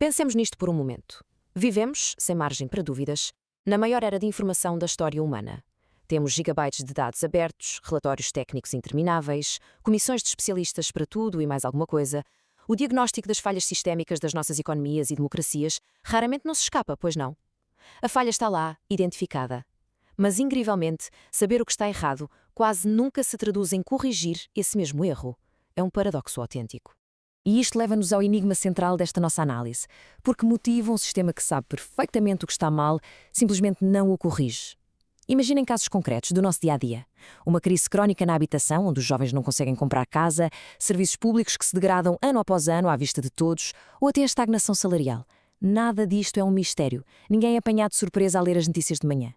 Pensemos nisto por um momento. Vivemos, sem margem para dúvidas, na maior era de informação da história humana. Temos gigabytes de dados abertos, relatórios técnicos intermináveis, comissões de especialistas para tudo e mais alguma coisa. O diagnóstico das falhas sistémicas das nossas economias e democracias raramente não se escapa, pois não? A falha está lá, identificada. Mas, incrivelmente, saber o que está errado quase nunca se traduz em corrigir esse mesmo erro. É um paradoxo autêntico. E isto leva-nos ao enigma central desta nossa análise. Por que motivo um sistema que sabe perfeitamente o que está mal simplesmente não o corrige? Imaginem casos concretos do nosso dia-a-dia. Uma crise crónica na habitação, onde os jovens não conseguem comprar casa, serviços públicos que se degradam ano após ano à vista de todos, ou até a estagnação salarial. Nada disto é um mistério. Ninguém é apanhado de surpresa a ler as notícias de manhã.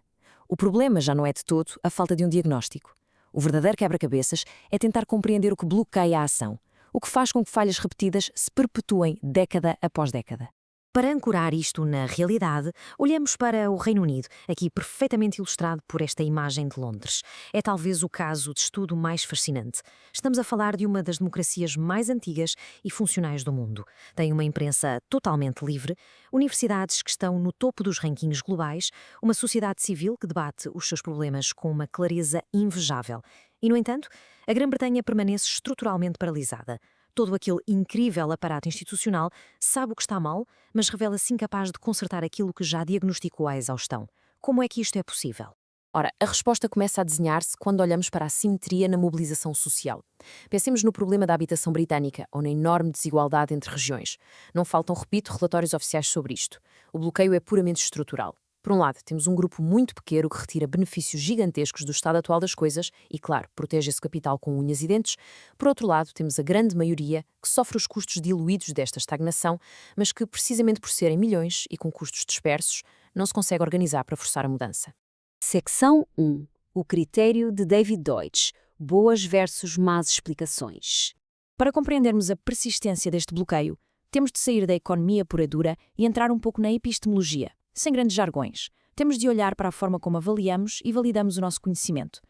O problema já não é de todo a falta de um diagnóstico. O verdadeiro quebra-cabeças é tentar compreender o que bloqueia a ação, o que faz com que falhas repetidas se perpetuem década após década. Para ancorar isto na realidade, olhamos para o Reino Unido, aqui perfeitamente ilustrado por esta imagem de Londres. É talvez o caso de estudo mais fascinante. Estamos a falar de uma das democracias mais antigas e funcionais do mundo. Tem uma imprensa totalmente livre, universidades que estão no topo dos rankings globais, uma sociedade civil que debate os seus problemas com uma clareza invejável. E, no entanto, a Grã-Bretanha permanece estruturalmente paralisada. Todo aquele incrível aparato institucional sabe o que está mal, mas revela-se incapaz de consertar aquilo que já diagnosticou à exaustão. Como é que isto é possível? Ora, a resposta começa a desenhar-se quando olhamos para a assimetria na mobilização social. Pensemos no problema da habitação britânica ou na enorme desigualdade entre regiões. Não faltam, repito, relatórios oficiais sobre isto. O bloqueio é puramente estrutural. Por um lado, temos um grupo muito pequeno que retira benefícios gigantescos do estado atual das coisas e, claro, protege esse capital com unhas e dentes. Por outro lado, temos a grande maioria que sofre os custos diluídos desta estagnação, mas que, precisamente por serem milhões e com custos dispersos, não se consegue organizar para forçar a mudança. Secção 1. O critério de David Deutsch. Boas versus más explicações. Para compreendermos a persistência deste bloqueio, temos de sair da economia pura e dura e entrar um pouco na epistemologia. Sem grandes jargões, temos de olhar para a forma como avaliamos e validamos o nosso conhecimento.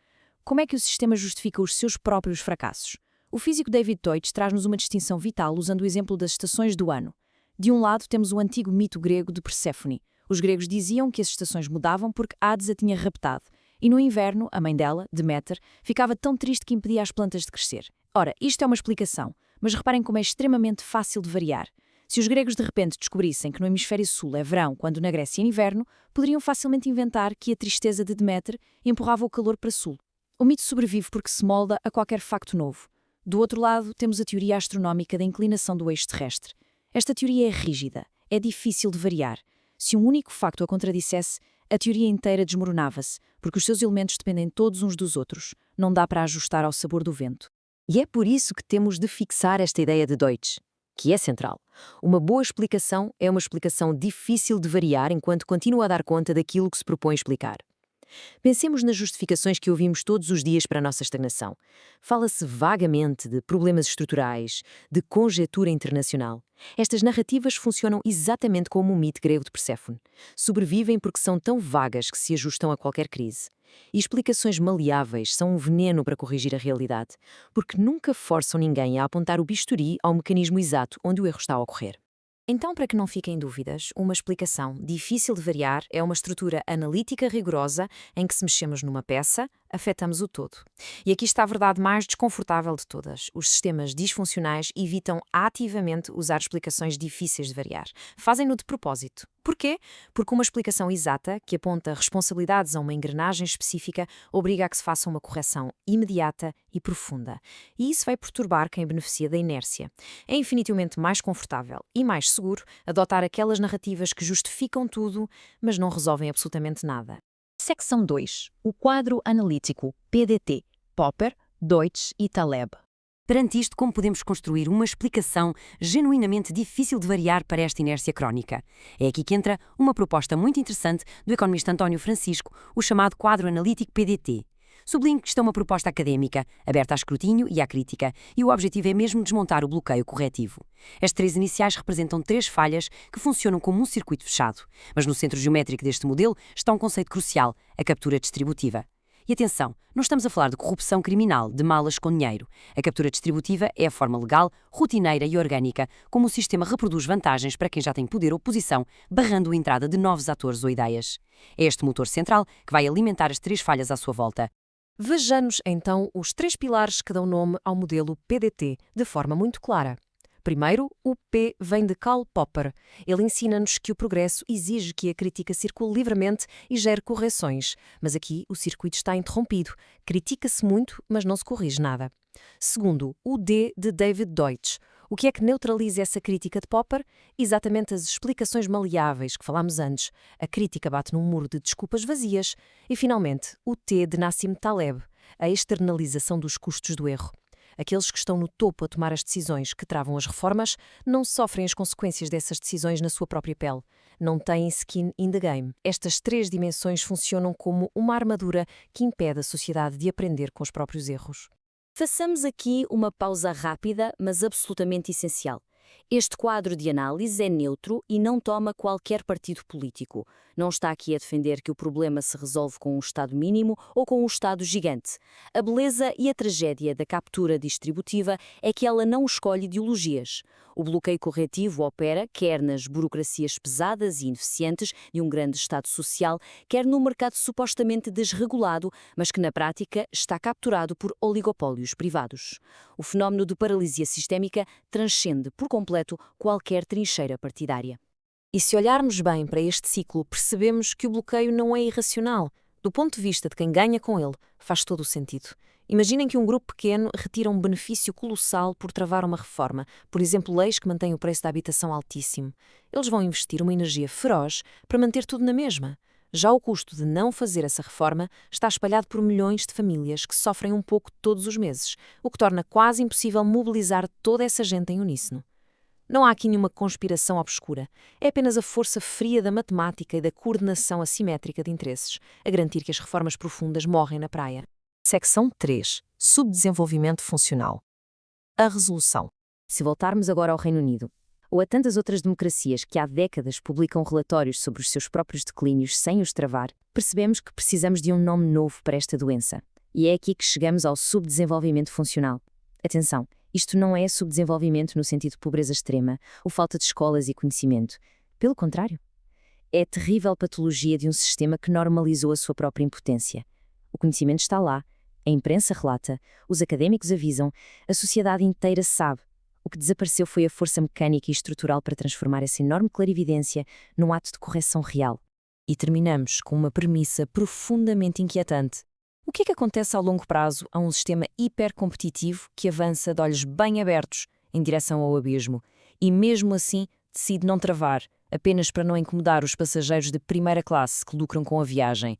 Como é que o sistema justifica os seus próprios fracassos? O físico David Deutsch traz-nos uma distinção vital usando o exemplo das estações do ano. De um lado temos o antigo mito grego de Perséfone. Os gregos diziam que as estações mudavam porque Hades a tinha raptado. E no inverno, a mãe dela, Deméter, ficava tão triste que impedia as plantas de crescer. Ora, isto é uma explicação, mas reparem como é extremamente fácil de variar. Se os gregos de repente descobrissem que no hemisfério sul é verão quando na Grécia é inverno, poderiam facilmente inventar que a tristeza de Deméter empurrava o calor para sul. O mito sobrevive porque se molda a qualquer facto novo. Do outro lado, temos a teoria astronómica da inclinação do eixo terrestre. Esta teoria é rígida, é difícil de variar. Se um único facto a contradissesse, a teoria inteira desmoronava-se, porque os seus elementos dependem todos uns dos outros. Não dá para ajustar ao sabor do vento. E é por isso que temos de fixar esta ideia de Deutsch, que é central. Uma boa explicação é uma explicação difícil de variar enquanto continua a dar conta daquilo que se propõe explicar. Pensemos nas justificações que ouvimos todos os dias para a nossa estagnação. Fala-se vagamente de problemas estruturais, de conjetura internacional. Estas narrativas funcionam exatamente como o mito grego de Perséfone. Sobrevivem porque são tão vagas que se ajustam a qualquer crise. E explicações maleáveis são um veneno para corrigir a realidade, porque nunca forçam ninguém a apontar o bisturi ao mecanismo exato onde o erro está a ocorrer. Então, para que não fiquem dúvidas, uma explicação difícil de variar é uma estrutura analítica rigorosa em que se mexemos numa peça, afetamos o todo. E aqui está a verdade mais desconfortável de todas. Os sistemas disfuncionais evitam ativamente usar explicações difíceis de variar. Fazem-no de propósito. Porquê? Porque uma explicação exata, que aponta responsabilidades a uma engrenagem específica, obriga a que se faça uma correção imediata e profunda. E isso vai perturbar quem beneficia da inércia. É infinitivamente mais confortável e mais seguro adotar aquelas narrativas que justificam tudo, mas não resolvem absolutamente nada. Secção 2. O quadro analítico, PDT, Popper, Deutsch e Taleb. Perante isto, como podemos construir uma explicação genuinamente difícil de variar para esta inércia crónica? É aqui que entra uma proposta muito interessante do economista António Francisco, o chamado quadro analítico PDT. Sublinho que isto é uma proposta académica, aberta a escrutínio e à crítica, e o objetivo é mesmo desmontar o bloqueio corretivo. As três iniciais representam três falhas que funcionam como um circuito fechado, mas no centro geométrico deste modelo está um conceito crucial, a captura distributiva. E atenção, não estamos a falar de corrupção criminal, de malas com dinheiro. A captura distributiva é a forma legal, rotineira e orgânica como o sistema reproduz vantagens para quem já tem poder ou posição, barrando a entrada de novos atores ou ideias. É este motor central que vai alimentar as 3 falhas à sua volta. Vejamos, então, os 3 pilares que dão nome ao modelo PDT, de forma muito clara. Primeiro, o P vem de Karl Popper. Ele ensina-nos que o progresso exige que a crítica circule livremente e gere correções. Mas aqui o circuito está interrompido. Critica-se muito, mas não se corrige nada. Segundo, o D de David Deutsch. O que é que neutraliza essa crítica de Popper? Exatamente as explicações maleáveis que falámos antes. A crítica bate num muro de desculpas vazias. E, finalmente, o T de Nassim Taleb. A externalização dos custos do erro. Aqueles que estão no topo a tomar as decisões que travam as reformas não sofrem as consequências dessas decisões na sua própria pele. Não têm skin in the game. Estas 3 dimensões funcionam como uma armadura que impede a sociedade de aprender com os próprios erros. Façamos aqui uma pausa rápida, mas absolutamente essencial. Este quadro de análise é neutro e não toma qualquer partido político. Não está aqui a defender que o problema se resolve com um Estado mínimo ou com um Estado gigante. A beleza e a tragédia da captura distributiva é que ela não escolhe ideologias. O bloqueio corretivo opera quer nas burocracias pesadas e ineficientes de um grande Estado social, quer no mercado supostamente desregulado, mas que na prática está capturado por oligopólios privados. O fenómeno de paralisia sistémica transcende por completo qualquer trincheira partidária. E se olharmos bem para este ciclo, percebemos que o bloqueio não é irracional. Do ponto de vista de quem ganha com ele, faz todo o sentido. Imaginem que um grupo pequeno retira um benefício colossal por travar uma reforma, por exemplo, leis que mantêm o preço da habitação altíssimo. Eles vão investir uma energia feroz para manter tudo na mesma. Já o custo de não fazer essa reforma está espalhado por milhões de famílias que sofrem um pouco todos os meses, o que torna quase impossível mobilizar toda essa gente em uníssono. Não há aqui nenhuma conspiração obscura. É apenas a força fria da matemática e da coordenação assimétrica de interesses a garantir que as reformas profundas morrem na praia. Secção 3. Subdesenvolvimento funcional. A resolução. Se voltarmos agora ao Reino Unido, ou a tantas outras democracias que há décadas publicam relatórios sobre os seus próprios declínios sem os travar, percebemos que precisamos de um nome novo para esta doença. E é aqui que chegamos ao subdesenvolvimento funcional. Atenção, isto não é subdesenvolvimento no sentido de pobreza extrema ou falta de escolas e conhecimento. Pelo contrário. É a terrível patologia de um sistema que normalizou a sua própria impotência. O conhecimento está lá, a imprensa relata, os académicos avisam, a sociedade inteira sabe. O que desapareceu foi a força mecânica e estrutural para transformar essa enorme clarividência num ato de correção real. E terminamos com uma premissa profundamente inquietante. O que é que acontece ao longo prazo a um sistema hipercompetitivo que avança de olhos bem abertos em direção ao abismo e, mesmo assim, decide não travar, apenas para não incomodar os passageiros de primeira classe que lucram com a viagem?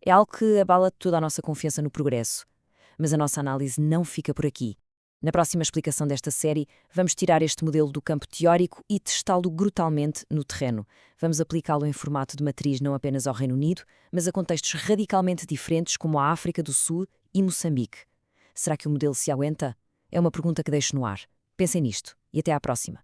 É algo que abala toda a nossa confiança no progresso. Mas a nossa análise não fica por aqui. Na próxima explicação desta série, vamos tirar este modelo do campo teórico e testá-lo brutalmente no terreno. Vamos aplicá-lo em formato de matriz não apenas ao Reino Unido, mas a contextos radicalmente diferentes como a África do Sul e Moçambique. Será que o modelo se aguenta? É uma pergunta que deixo no ar. Pensem nisto e até à próxima.